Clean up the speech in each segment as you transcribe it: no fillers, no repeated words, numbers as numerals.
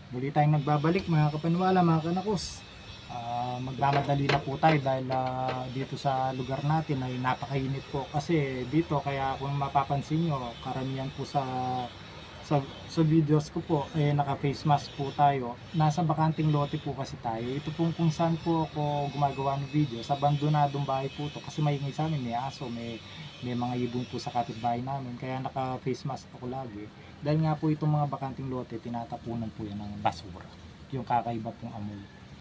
Muli tayong nagbabalik mga kapaniwala, mga kanakos. Magmamadali na po tayo dahil dito sa lugar natin ay napakainit po. Kasi dito, kaya kung mapapansin nyo, karamihan po sa videos ko po, naka face mask po tayo. Nasa bakanting lote po kasi tayo. Ito pong kung saan po ako gumagawa ng video, sa abandonadong bahay po to. Kasi maingay sa amin, may aso, may mga ibon po sa kapitbahay namin. Kaya naka face mask ako lagi. Dahil nga po itong mga bakanting lote, tinatapunan po yan ng basura. Yung kakaiba pong amoy.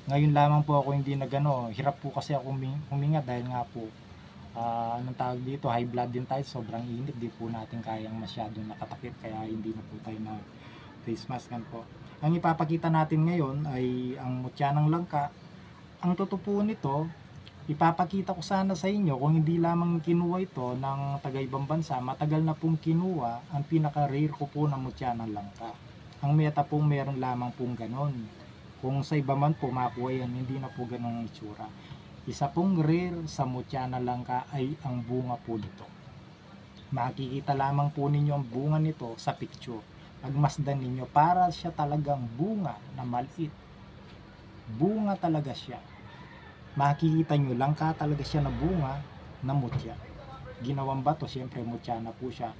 Ngayon lamang po ako hindi nagano, hirap po kasi ako huminga dahil nga po anong tawag dito, high blood din tayo, sobrang init, di po natin kayang masyadong nakatakip, kaya hindi na po tayo na face mask po. Ang ipapakita natin ngayon ay ang mutya ng langka. Ang totoo po nito, ipapakita ko sana sa inyo kung hindi lamang kinuha ito ng taga-ibang bansa, matagal na pong kinuha ang pinaka-rare ko po na mutya ng langka. Ang meta pong meron lamang pong ganon. Kung sa iba man po makuha yan, hindi na po ganon ang itsura. Isa pong rare sa mutya ng langka ay ang bunga po nito. Makikita lamang po ninyo ang bunga nito sa picture. Pagmasdan ninyo, para siya talagang bunga na maliit. Bunga talaga siya. Makikita nyo, langka talaga siya na bunga na mutya. Ginawang bato, syempre mutya na po siya.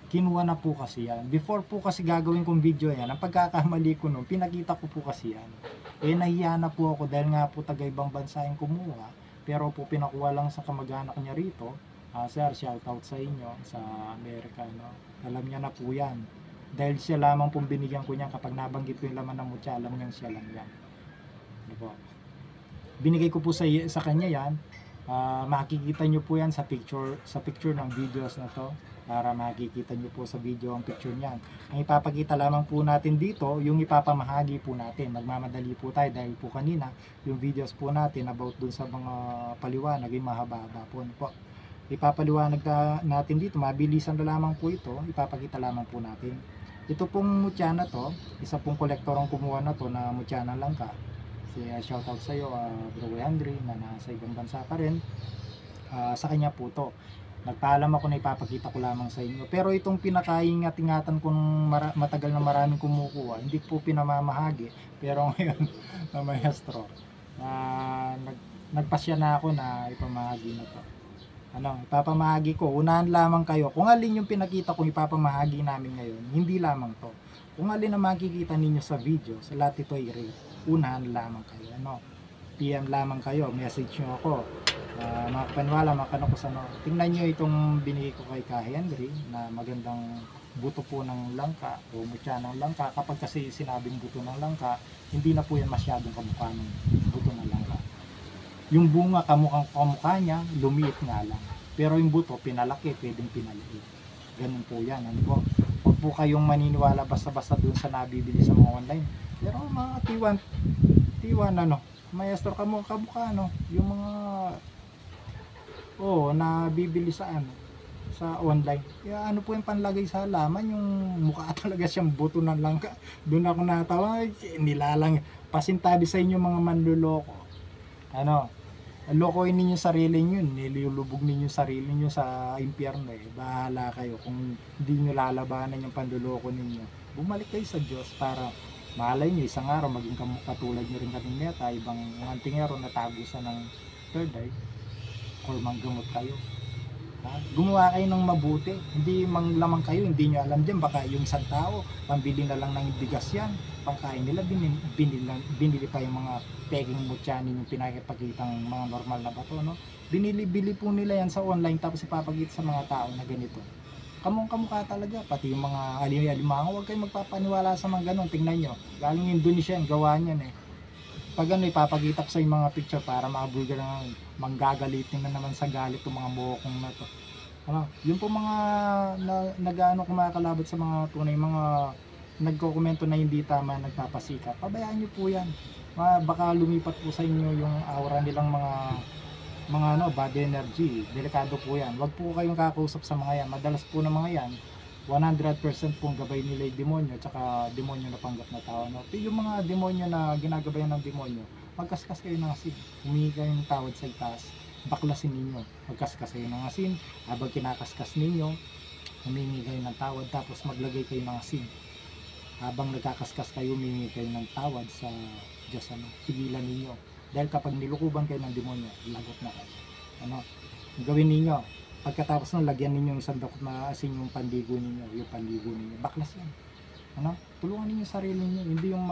Kinuha na po kasi yan. Before po kasi gagawin kong video yan, ang pagkakamali ko nun, pinakita ko po kasi yan. Nahiya na po ako dahil nga po taga ibang bansa yung kumuha. Pero po pinakuha lang sa kamag-anak niya rito. Sir, shout out sa inyo sa Amerika. No? Alam niya na po yan. Dahil siya lamang pong binigyan ko niyan kapag nabanggit ko yung laman ng mutya, alam niyang siya lang yan. Diba? Binigay ko po sa kanya yan. Makikita nyo po yan sa picture ng videos na to, para makikita nyo po sa video ang picture niyan. Ang ipapakita lamang po natin dito, yung ipapamahagi po natin. Magmamadali po tayo dahil po kanina yung videos po natin about dun sa mga paliwanag ay mahaba-haba po. Ipapaliwanag natin dito, mabilisan na lamang po ito, ipapakita lamang po natin. Ito pong mutya na to, isa pong kolektor ang kumuha na to na mutya ng langka. Shoutout sa iyo, Bro Henry, na nasa ibang bansa pa rin. Sa kanya po to. Nagpaalam ako na ipapakita ko lamang sa inyo. Pero itong pinakaingat-ingatan kong matagal na maraming kumukuha, hindi po pinamamahagi. Pero ngayon, na maestro, nagpasya na ako na ipamahagi na to. Ipapamahagi ko. Unahan lamang kayo. Kung alin yung pinakita kong ipapamahagi namin ngayon, hindi lamang to. Kung alin ang makikita ninyo sa video, sa lahat ito ay rate, unahan lamang kayo. PM lamang kayo, message nyo ako. Mga kapaniwala, mga kanakos, tingnan nyo itong binigay ko kay Henry na magandang buto po ng langka o mutya ng langka. Kapag kasi sinabing buto ng langka, hindi na po yan masyadong kamukha ng buto ng langka. Yung bunga kamukhang kamukha niya, lumiit nga lang. Pero yung buto, pinalaki, pwedeng pinaliit. Ganun po yan. Huwag po kayong maniniwala basta-basta dun sa nabibili sa mga online. Pero mga T1 maestro kamukha yung mga nabibili sa online. Kaya ano po yung panlagay sa halaman, yung mukha talaga siyang buto ng langka. Doon ako natawa, nilalang pasintabi sa inyo mga manluloko. Lokohin ninyo sarili nyo, nilulubog ninyo sarili nyo sa impyerno Bahala kayo kung hindi nyo lalabanan yung panluloko ninyo. Bumalik kayo sa Diyos para malay nyo isang araw maging katulad nyo rin kaming meta, ibang antingero na tagusan ng third eye or manggamot kayo. Gumawa kayo ng mabuti, hindi manglamang kayo, hindi nyo alam dyan, baka yung isang tao pambili na lang ng bigas yan, pangkain nila, binili pa yung mga peking mutyanin yung pinakipagkitang mga normal na bato. Binili po nila yan sa online, tapos ipapagit sa mga tao na ganito. Kamukha talaga, pati yung mga alimango, huwag kayong magpapaniwala sa mga ganun. Tingnan nyo, galing Indonesia yung gawa niyan pag ipapakita ko sa yung mga picture para makabulgar na manggagalitin na naman sa galit ng mga bokong na to. Yung po mga kumakalabot sa mga tunay, mga nagkokomento na hindi tama, nagpapasikat, pabayaan nyo po yan. Baka lumipat po sa inyo yung aura nilang mga bad energy. Delikado po yan. Huwag po kayong kakausap sa mga yan. Madalas po ng mga yan, 100% pong gabay nila yung demonyo, tsaka demonyo na panggap na tao. Yung mga demonyo na ginagabayan ng demonyo, magkaskas kayo ng asin, humingi kayo ng tawad sa itaas, baklasin ninyo, magkaskas kayo ng asin, habang kinakaskas ninyo, humingi kayo ng tawad, tapos maglagay kayo ng asin. habang nagkakaskas kayo, humingi kayo ng tawad sa Diyos, tigilan ninyo. Dahil kapag nilukuban kayo ng demonyo, lagot na kayo. Gawin ninyo, pagkatapos nun, lagyan ninyo yung sandok na asin yung pandigo ninyo, baklas yan. Tulungan ninyo sarili niyo, hindi yung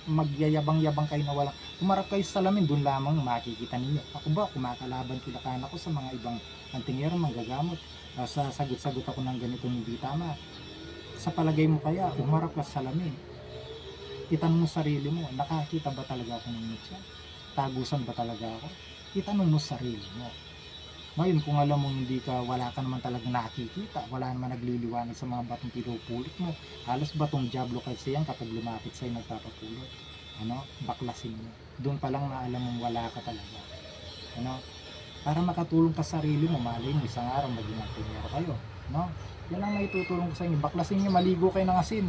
magyayabang-yabang kayo na walang, umarap kayo sa salamin, doon lamang makikita ninyo. Ako ba, kumakalaban kilakan ako sa mga ibang antingero, manggagamot, sasagot-sagot ako ng ganito, hindi tama. Sa palagay mo kaya, umarap ka sa salamin, itanong mo sarili mo, nakakita ba talaga ako ng mutya? Tagusan ba talaga ako? Itanong mo sarili mo. Ngayon, kung alam mo wala ka naman talaga nakikita, wala naman nagliliwanag sa mga batong pinupulot mo, halos batong diablo kasi yan kapag lumapit sa'yo nagpapapulot. Baklasin mo. Doon pa lang na alam mong wala ka talaga. Para makatulong ka sa sarili mo, malay mo isang araw maging antingero kayo. Yan ang may tutulong ko sa inyo. Baklasin nyo, maligo kayo ng asin.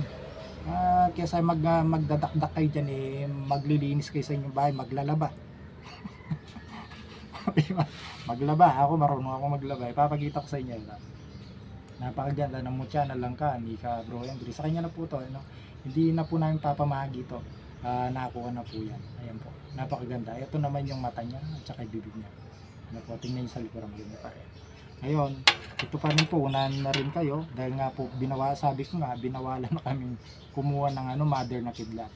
Kesa magdadakdak kayo dyan, maglilinis kayo sa inyong bahay, maglalaba. Maglaba, ako marunong ako maglaba, ipapakita ko sa inyo. Napakaganda ng mutya na lang ka, hindi ka bro Henry. Sa kanya na po to, hindi na po namin papamahagi to. Nakuha na po yan. Ayan po, napakaganda. Ito naman yung mata niya at saka bibig niya. Tingnan niyo sa likuran, ganyan pa rin. Ngayon, ito pa rin po, unahan na rin kayo dahil nga po sabi ko nga, binawalan na kami kumuha ng mother na kidlat.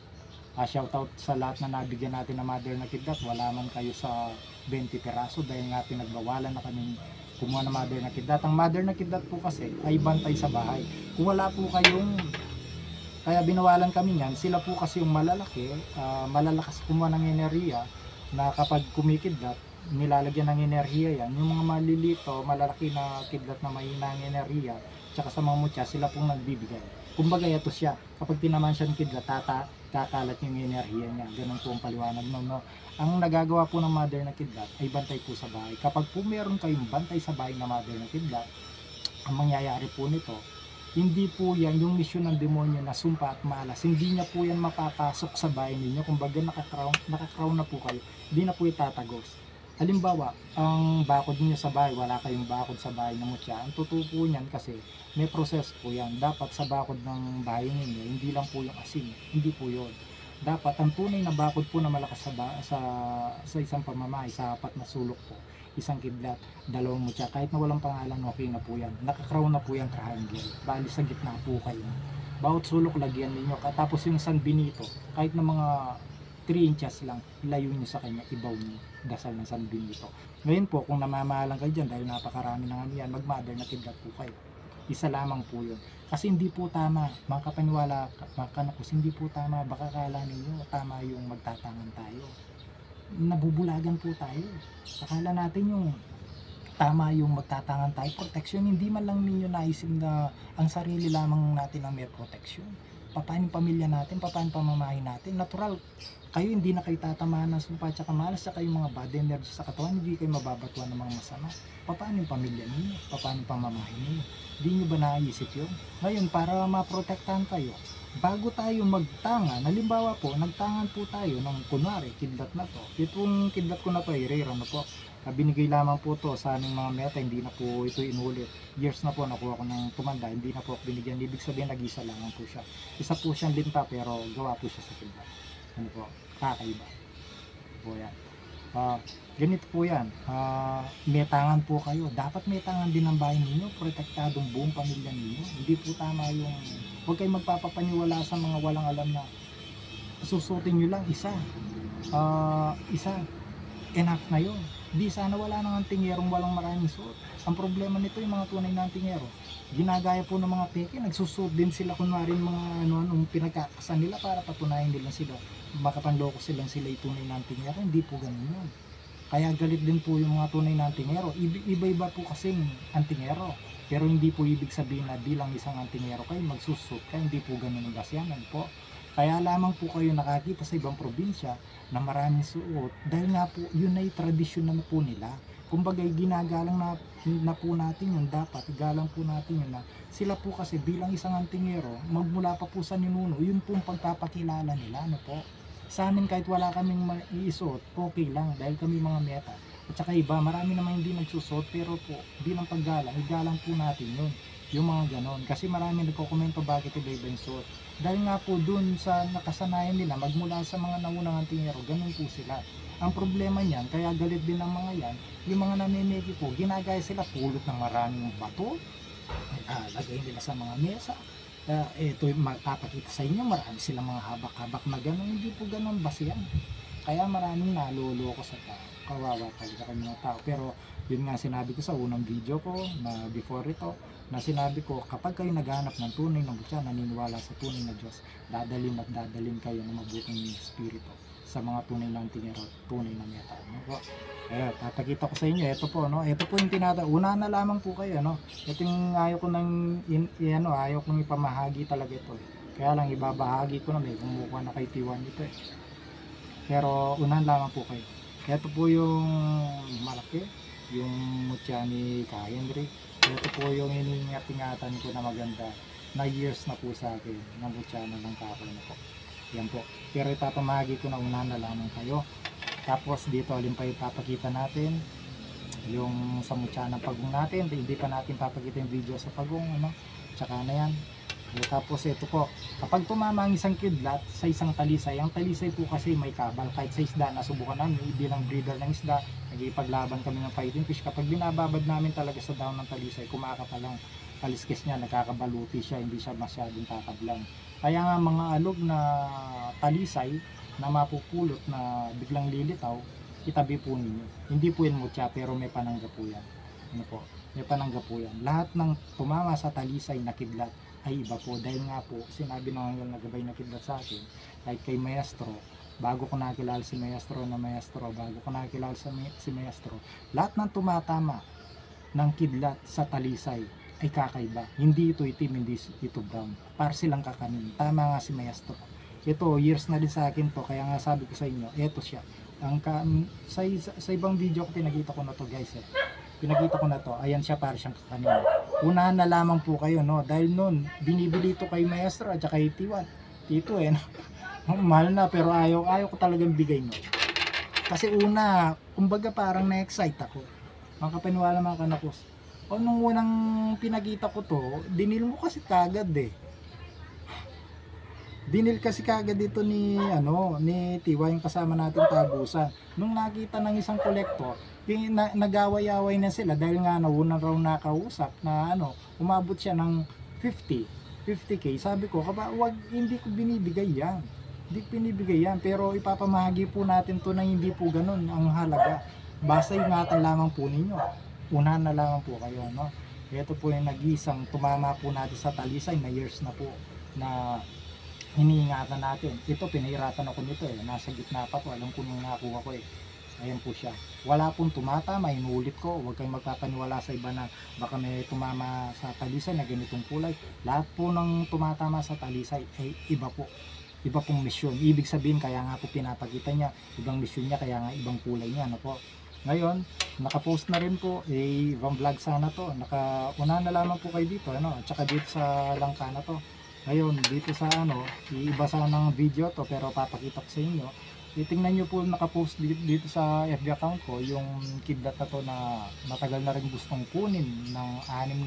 Shoutout sa lahat na nabigyan natin ng mother na kidlat. Wala man kayo sa 20 peraso dahil nga pinagbawalan na kami kumuha ng mother na kidlat. Ang mother na kidlat po kasi ay bantay sa bahay. Kung wala po kayong, kaya binawalan kami yan, sila po kasi yung malalaki, malalakas kumuha ng enerhiya na kapag kumikidlat, nilalagyan ng enerhiya yan. Yung mga malilito, malalaki na kidlat na mahina ang enerhiya, tsaka sa mga mutya, sila pong nagbibigay. Kumbaga ito siya, kapag tinaman siya ng kidlat, kakalat yung enerhiya niya. Ganun po ang paliwanag no. Ang nagagawa po ng mother na kidlat ay bantay po sa bahay. Kapag po meron kayong bantay sa bahay na mother na kidlat, ang mangyayari po nito, hindi po yan yung misyon ng demonyo na sumpa at malas. Hindi niya po yan mapapasok sa bahay ninyo. Kumbaga nakakrown na po kayo. Hindi na po itatagos. Halimbawa, ang bakod niyo sa bahay, wala kayong bakod sa bahay ng mutya. Ang totoo po niyan kasi may process po yan. Dapat sa bakod ng bahay ninyo, hindi lang po yung asin. Hindi po yun. Dapat ang tunay na bakod po na malakas sa isang pamamahay, sa apat na sulok po, isang kidlat, dalawang mutya, kahit na walang pangalan, okay na po yan. Nakakrown na po yan triangle. Bali sa gitna po kayo. Bawat sulok lagyan ninyo. Tapos yung San Benito, kahit na mga 3 inches lang, ilayo nyo sa kanya, ibaw nyo, dasal ng San Benito. Ngayon po, kung namamahalan kayo dyan, dahil napakarami na nga yan, mag-mother na kidlat po kayo. Isa lamang po yun. Kasi hindi po tama, mga kapaniwala, mga kanakos, hindi po tama, baka kala ninyo, tama yung magtatangan tayo. Nabubulagan po tayo. Akala natin yung tama yung magtatangan tayo, protection, hindi man lang ninyo naisip na ang sarili lamang natin ang may protection. Paano yung pamilya natin, paano pamamahay natin, natural. Kayo hindi na kayo tatamaan ng sumpa at malas, saka yung mga bad energy sa katawan, hindi kayo mababatuan ng mga masama. Paano yung pamilya ninyo, paano yung pamamahay ninyo, hindi nyo ba naisip yun? Ngayon, para maprotektahan kayo, bago tayo magtangan, halimbawa po, nagtangan po tayo ng kunwari, kidlat na to. Itong kidlat ko na to, rare na po. Binigay lamang po to sa aming mga meta, hindi na po ito inulit. Years na po, nakuha ko ng tumanda, hindi na po ako binigyan. Ibig sabihin, nag-isa lamang po siya. Isa po siyang linta, pero gawa po siya sa kidlat. Ano po, kakaiba. Po yan. Ganito po yan. May tangan po kayo. Dapat may tangan din ang bahay ninyo, protektadong buong pamilya ninyo. Hindi po tama yung, huwag kayong magpapapaniwala sa mga walang alam na susutin nyo lang isa. Isa. Enough na yun. Di sana wala nang antingerong walang maraming suot. Ang problema nito yung mga tunay na antingero. Ginagaya po ng mga peke, nagsusuot din sila kunwari mga anong pinagkakasan nila para patunayan nila sila. Makapanloko sila tunay na antingero. Hindi po ganun yun. Kaya galit din po yung mga tunay na antingero. Iba-iba po kasing antingero. Pero hindi po ibig sabihin na bilang isang antingero kayo magsusuot kayo. Hindi po ganun ang gasyanan po. Kaya lamang po kayo nakakita sa ibang probinsya na maraming suot dahil nga po yun ay tradisyon na po nila. Kumbaga ginagalang na po natin yun, dapat igalang po natin yun na sila po kasi bilang isang antingero, magmula pa po sa ninuno, yun po ang pagpapakilala nila. Ano po? Sa amin kahit wala kaming maiisuot, okay lang dahil kami mga meta. At saka iba, marami naman hindi nagsusot pero po bilang paggalang, igalang po natin yun. yung mga ganon. Kasi marami nagko-komento bakit iba-iba yung suot. Dahil nga po dun sa nakasanayan nila, magmula sa mga naunang antingero, ganun po sila. Ang problema niyan, kaya galit din ng mga yan, yung mga namimiki po, ginagaya sila pulot ng maraming bato, lagay nila sa mga mesa. Ito yung magpapakita sa inyo, marami silang mga habak-habak na gano'n. Hindi po gano'n base yan. Kaya maraming naloloko sa tao. Kawawa talaga kami mga tao. Pero yun nga sinabi ko sa unang video ko na before ito, na sinabi ko, kapag kayo naghanap ng tunay na mutya, naniniwala sa tunay na Diyos, dadalin at dadalin kayo ng mabuting spirito sa mga tunay na antingero, tunay na meta. No? Papakita ko sa inyo, ito po, no? Ito po yung una na lamang po kayo, no? Ito yung ayaw ko ayaw kong ipamahagi talaga ito. Kaya lang ibabahagi ko na may kumukuha na kay Tiwan ito eh. Pero unahan lamang po kayo. Ito po yung malaki, yung mutya ni Kay Henry. Ito po yung iniingat-ingatan ko na maganda na years na po sa akin na mutya na ng kakoy na po. Yan po. Pero ipapamahagi ko na unahan na lamang kayo. Tapos dito alin pa ipapakita natin yung sa mutya ng pagong natin. Hindi pa natin papakita yung video sa pagong, ano? Tsaka na yan. Tapos ito po, kapag tumama ang isang kidlat sa isang talisay, ang talisay po kasi may kabal. Kahit sa isda, nasubukan namin, bilang breeder ng isda, nagipaglaban kami ng fighting fish. Kapag binababad namin talaga sa daon ng talisay, kumakapalang kaliskis niya, nagkakabaluti siya, hindi siya masyadong tatablang. Kaya nga mga alog na talisay na mapupulot na biglang lilitaw, itabi po ninyo. Hindi po yan mutya, pero may panangga po yan. Ano po? May panangga po yan. Lahat ng tumama sa talisay na kidlat ay iba po. Dahil nga po, sinabi ng nagabay na kidlat sa akin, kahit kay Maestro, bago ko nakilala si Maestro, bago ko nakilala si Maestro, lahat ng tumatama ng kidlat sa talisay ay kakaiba. Hindi ito itim, hindi ito brown. Para silang kakanin. Tama nga si Maestro. Ito, years na din sa akin to, kaya nga sabi ko sa inyo, ito siya. Sa ibang video ko pinakita ko na to guys eh. Pinakita ko na to, ayan siya para siyang kakanin. Unahan na lamang po kayo, no? Dahil noon, binibili ito kay Maestro at kay Tiwan. Tito eh, no? Mahal na pero ayaw ko talagang bigay no. Kasi una, kumbaga parang na-excite ako. Mga kapaniwala mga kanakos. O nung unang pinakita ko to, dinil mo kasi kagad eh. Dinil kasi kagad dito ni Tiwa yung kasama natin tagusan. Nung nakita ng isang kolektor, nag-away-away na sila dahil nga nauna raw nakausap na umabot siya ng 50k. Sabi ko, hindi ko binibigay yan. Hindi binibigay yan, pero ipapamahagi po natin to na hindi po ganun ang halaga. Basta ingatan lamang po ninyo. Unahan na lamang po kayo, no? Ito po yung nag-isang tumama po natin sa talisay na years na po na hiniingatan natin. Ito, pinahirapan ako nito eh. Nasa gitna pa po. Alam ko nung nakuha ko eh. Ayan po siya. Wala pong tumatama. Inuulit ko. Huwag kayong magpapaniwala sa iba na baka may tumama sa talisay na ganitong kulay. Lahat po ng tumatama sa talisay ay iba po. Iba pong misyon. Ibig sabihin, kaya nga po pinapakita niya. Ibang misyon niya, kaya nga ibang kulay niya. Ano po? Ngayon, nakapost na rin po. Ibang vlog sana to. Una na lamang po kayo dito. At saka dito sa langka na to. Ngayon, dito sa iiba sana ng video to pero papakita ko sa inyo. Titingnan nyo po nakapost dito sa FB account ko yung kidlat na to na matagal na rin gustong kunin ng anim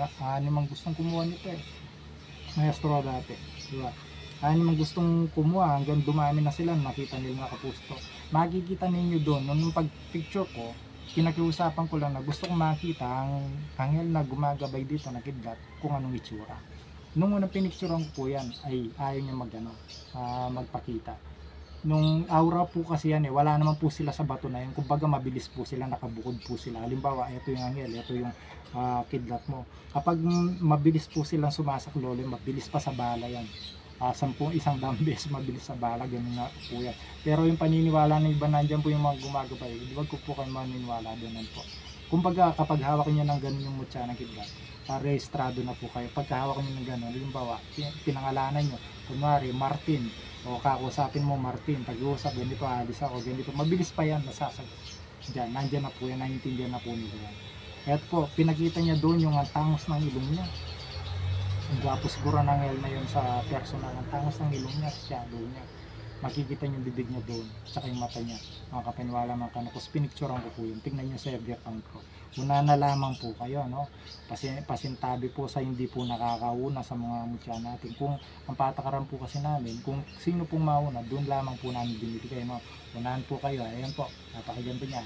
ang gustong kumuha nito eh. Maestro dati, diba? Anim ang gustong kumuha hanggang dumami na sila, nakita nila nakapost to. Makikita ninyo doon, nung pag-picture ko, pinakiusapan ko lang na gusto kong makita ang anghel na gumagabay dito na kidlat kung anong itsura. Nung unang pinicturean ko po yan, ay ayaw niya magpakita. Nung aura po kasi yan eh, wala naman po sila sa bato na yan. Kumbaga mabilis po sila, nakabukod po sila. Halimbawa, ito yung anghel, ito yung kidlat mo. Kapag mabilis po silang sumasaklolo, mabilis pa sa bala yan. 10 beses mabilis sa bala, ganun nga po yan. Pero yung paniniwala ng iba, nandyan po yung mga gumagabay. Huwag ko po kayo maniniwala doon po. Kumbaga, kapag hawak niya ng ganun yung mutya ng kidlat, rehistrado na po kayo. Pagkahawak nyo ng gano'n, halimbawa, pinangalanan nyo, kunwari, Martin, o kakusapin mo Martin, pag-uusap, ganito, alis ako, ganito, mabilis pa yan, nasasagot. Diyan, nandyan na po yan, naiintindihan na po nila yan. Kaya po, pinakita niya doon yung tangos ng ilong niya. Ang gwapo siguro ng El na yun sa personal, ang tangos ng ilong niya, shadow niya. makikita niyo yung bibig niya doon, tsaka yung mata niya. Mga kapinwala, mga kanukos, pinicturean ko po yun. Tingnan niyo sa FB account ko. Una na lamang po kayo, no? Pasintabi po sa hindi po nakakauna sa mga mutya natin. Kung ang patakaran po kasi namin, kung sino pong mauna, doon lamang po namin binibigay, no? Unahan po kayo, ayan po, napakaganda niya.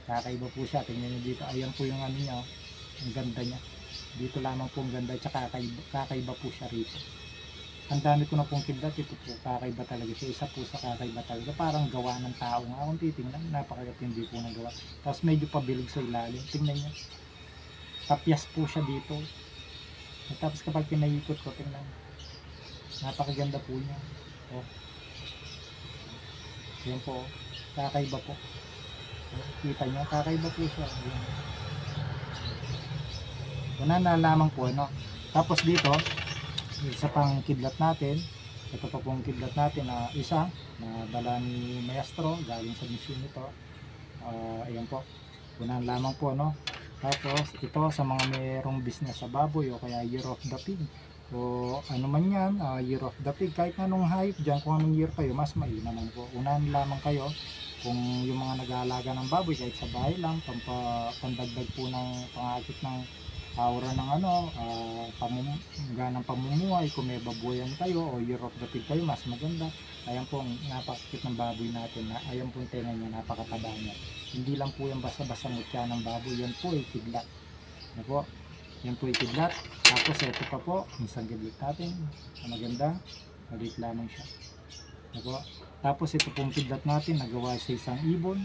Kakaiba po siya, tingnan niyo dito, ayan po yung ano niya, ang ganda niya. Dito lamang po ang ganda, tsaka kakaiba po siya rito. Ang dami ko na pong kidlat, ito po kakaiba talaga siya, isa po sa kakaiba talaga, parang gawa ng tao nga kung titingnan, napakatindi po ng gawa. Tapos medyo pabilog sa ilalim, tingnan niyo, tapyas po siya dito. At tapos kapag pinaikot ko, tingnan, napakaganda po niya. Oh, yan po, kakaiba po. Oh, kita niyo, kakaiba po siya. Yan. Una na lamang po, no? Tapos dito, isa pang kidlat natin, ito pa pong kidlat natin na isa na dala ni Maestro galing sa mission ito. Ayan po, unahan lamang po, no? Tapos ito sa mga mayroong business sa baboy o kaya year of the pig o ano man yan, year of the pig, kahit anong hayop dyan, kung anong year kayo, mas naman po. Unahan lamang kayo kung yung mga nag-aalaga ng baboy kahit sa bahay lang, pandagdag po ng pangakit ng aura ng ano, ganang pamumuhay. Kung may babuyan kayo o year of the pig kayo, mas maganda. Ayan po, napakakit ng baboy natin, na ayan po yung tenga niya, napakataba niya. Hindi lang po yung basta-basta mutya ng baboy, yan po ay kidlat. Ano po, yan po ay kidlat. Tapos ito pa po, isang kidlat natin, maganda, maliit lamang siya. Ano po, tapos ito pong kidlat natin, nagawa sa isang ibon.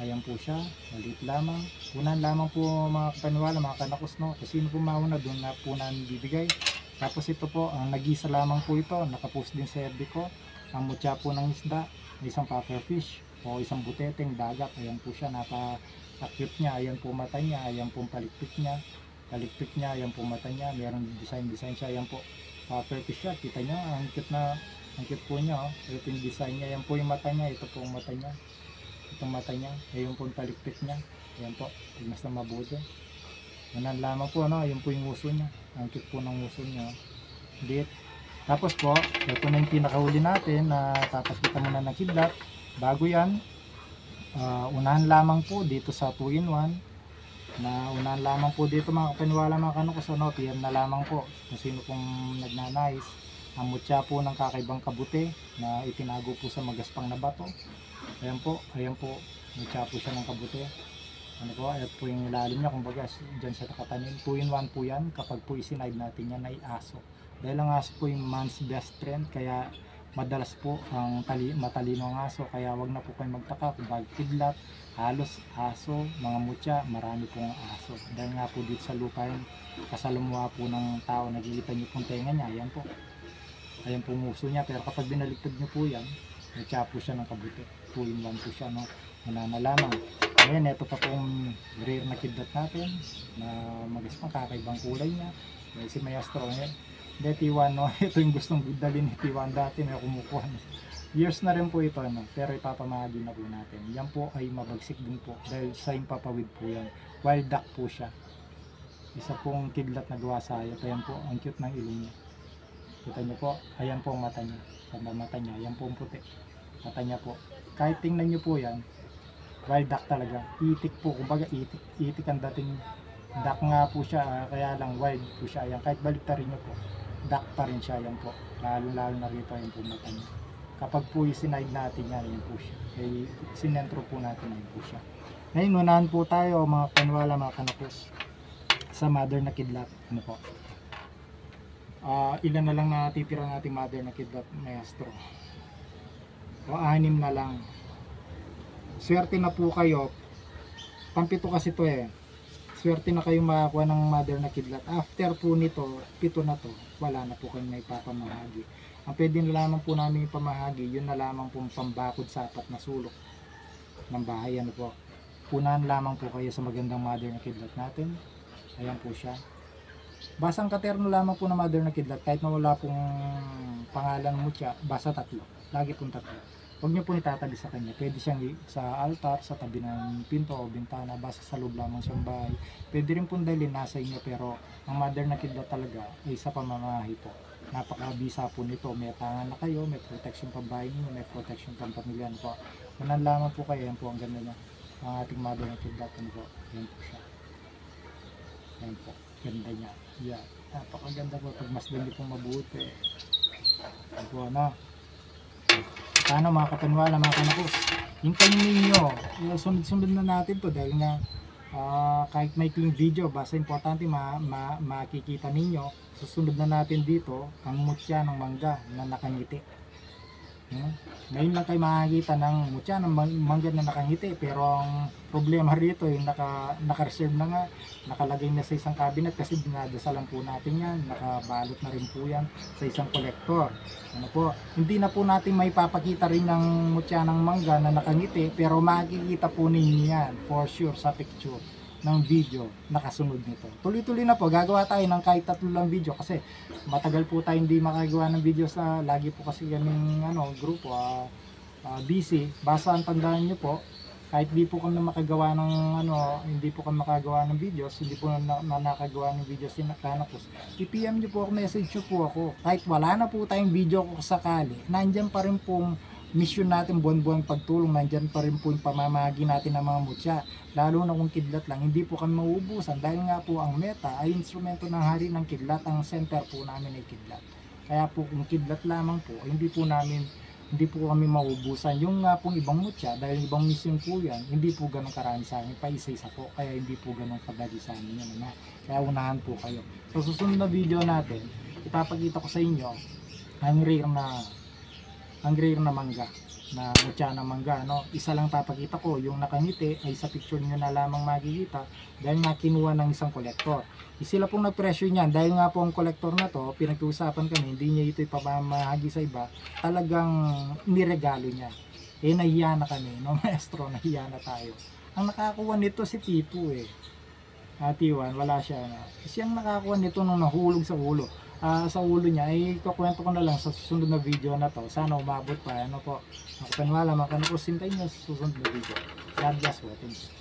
Ayan po siya, maliit lamang. Unahan lamang po mga kapaniwala, mga kanakos, no? Kasi sino po mauna, doon na po namin bibigay. Tapos ito po, ang nag-isa lamang po ito, nakapost din sa FB ko. Ang mutya po ng isda, isang pufferfish o isang buteteng dagat. Ayan po siya, napaka-cute niya. Ayan po mata niya, ayan po palikpik niya. Palikpik niya, ayan po mata niya. Merong design siya, ayan po. Pufferfish siya, kita niyo, ang cute po niya. Oh. Ito yung design niya, ayan po yung mata niya, ito po yung mata niya. Itong mata niya, ayun po yung palikpik niya. Ayan po, tignas na mabuti. Ganun lamang po, no? Ayun po yung uso niya. Ang cute po ng uso niya. Dit. Tapos po, ito na yung pinakahuli natin na tatapita muna ng kidlat. Bago yan, unahan lamang po dito sa 2-in-1. Na unahan lamang po dito mga kapaniwala, mga kanukos, ano? PM na lamang po kung sino pong nagnanais. Ang mutya po ng kakaibang kabute na itinago po sa magaspang na bato. Ayan po, mutya po siya ng kabute. Ano po, ayan po yung ilalim niya, kumbaga dyan siya nakatanim. 2-in-1 po yan, kapag po isinide natin yan ay aso. Dahil ang aso po yung man's best friend, kaya madalas po ang matalino ang aso, kaya wag na po kayo magtaka kung bakit kidlat, halos aso, mga mutya, marami pong aso. Dahil nga po dito sa lupa yun, kasalumuha po ng tao, nagigita niyo pong tenga niya, ayan po. Ayan po muso niya, pero kapag binaliktad niyo po yan, mutya po siya ng kabute. 2-in-1 po siya, no? Lamang. Ngayon, ito pa pong rare na kidlat natin na magaspang, kakaibang kulay niya. Si Maestro, hindi T1, no? Ito yung gustong dalhin ni T1 dati, may kumukuha. Years na rin po ito, no? Pero ipapamahagi na po natin. Yan po ay mabagsik din po dahil sa impapawid po yan. Wild duck po siya. Isa pong kidlat na gawa sa ayot. Ayan po, ang cute ng ilong niya. Kita niyo po, ayan po ang mata niya. Tanda mata niya, ayan po ang puti. Mata niya po. Kahit tingnan niyo po yan, wild duck talaga. Itik po, kumbaga itik ang dating duck nga po siya, kaya lang wild po siya. Ayan, kahit baliktarin niyo po, duck pa rin siya, ayan po. Lalo na rito, ayan po mata niya. Kapag po isinide natin yan, ayan po siya. Kaya sinentro po natin, ayan po siya. Ngayon, unahan po tayo mga kanwala, mga kanakos, sa mother na kidlat. Ano po? Ilan na lang natitira nating mother na kidlat, Maestro? O 6 na lang. Swerte na po kayo. Pampito kasi to eh. Swerte na kayong makakuha ng mother na kidlat. After po nito, 7 na to, wala na po kayong may papamahagi. Ang pwede na lamang po namin ipamahagi, yun na lamang po pambakod sa 4 na sulok ng bahay. Ano po? Punahan lamang po kayo sa magandang mother na kidlat natin. Ayan po siya. Basang katerno lamang po na mother na kidlat, kahit na wala pong pangalan mo siya, basta 3. Lagi pong 3. Huwag niyo po itatabi sa kanya. Pwede siyang sa altar, sa tabi ng pinto o bintana, basta sa loob lamang siyang bahay. Pwede rin pong dalhin nasa inyo, pero ang mother na kidlat talaga ay sa pamamahay po. napakabisa po nito. May tangan na kayo, may protection pambahay niyo, may protection pampamilya po. Kung lamang po kayo, yan po ang ganda niya. Ang ating mother ng kidlat po. Yan po siya. Yan po, ganda niya. Yan, napakaganda po. Pagmasdan niyo pong mabuti. Yan po, ano. Paano mga kapanwala, mga kanakos, hintayin ninyo, sunod-sunod na natin to dahil nga kahit may clean video, basta importante makikita ninyo. Susunod na natin dito ang mutya ng mangga na nakangiti. Ngayon lang kayo makikita ng mutya ng mangga na nakangiti, pero ang problema rito yung naka-reserve na nga, nakalagay na sa isang cabinet kasi dinadasalan po natin yan, nakabalot na rin po yan sa isang collector. Ano po, hindi na po natin may papakita rin ng mutya ng mangga na nakangiti, pero makikita po ninyo yan for sure sa picture ng video nakasunod nito. Tuloy-tuloy na po, gagawa tayo ng kahit 3 lang video kasi matagal po tayo hindi makagawa ng video sa lagi po kasi kaming grupo busy. Basta ang tandaan nyo po, kahit di po kami makagawa ng hindi po kami makagawa ng videos, hindi po nakagawa ng videos si Kanakos, i-PM nyo po ako, message nyo po ako. Kahit wala na po tayong video kung sakali, nandyan pa rin pong mission natin, buwan-buwan pagtulong, nandyan pa rin po yung pamamahagi natin ng mga mutya. Lalo na kung kidlat lang, hindi po kami mauubusan dahil nga po ang Meta ay instrumento ng hari ng kidlat, ang center po namin ay kidlat. Kaya po kung kidlat lamang po, hindi po kami mauubusan. Yung nga pong ibang mutya, dahil ibang mission po yan, hindi po ganun karami sa amin, pa isa-isa po, kaya hindi po ganun kadali sa amin yan. Kaya unahan po kayo. So susunod na video natin, ipapakita ko sa inyo ang rare na mangga, na mutya ng mangga, isa lang papakita ko, yung nakangiti ay sa picture nyo na lamang makikita dahil nga kinuha ng isang kolektor. Sila pong nag-pressure niyan dahil nga po ang kolektor na to, pinag-uusapan kami, hindi niya ito ipapamahagi sa iba, talagang niregalo niya. Nahiya na kami, maestro, nahiya na tayo. Ang nakakuha nito si Tipo Tiwan, wala siya siyang nakakuha nito nung nahulog sa ulo. Sa ulo niya ay kukwento ko na lang sa susunod na video na to. Sana umabot pa. Ano po, mga kapanwala, mga kanakos, hintayin nyo sa susunod na video. God bless po. Thanks.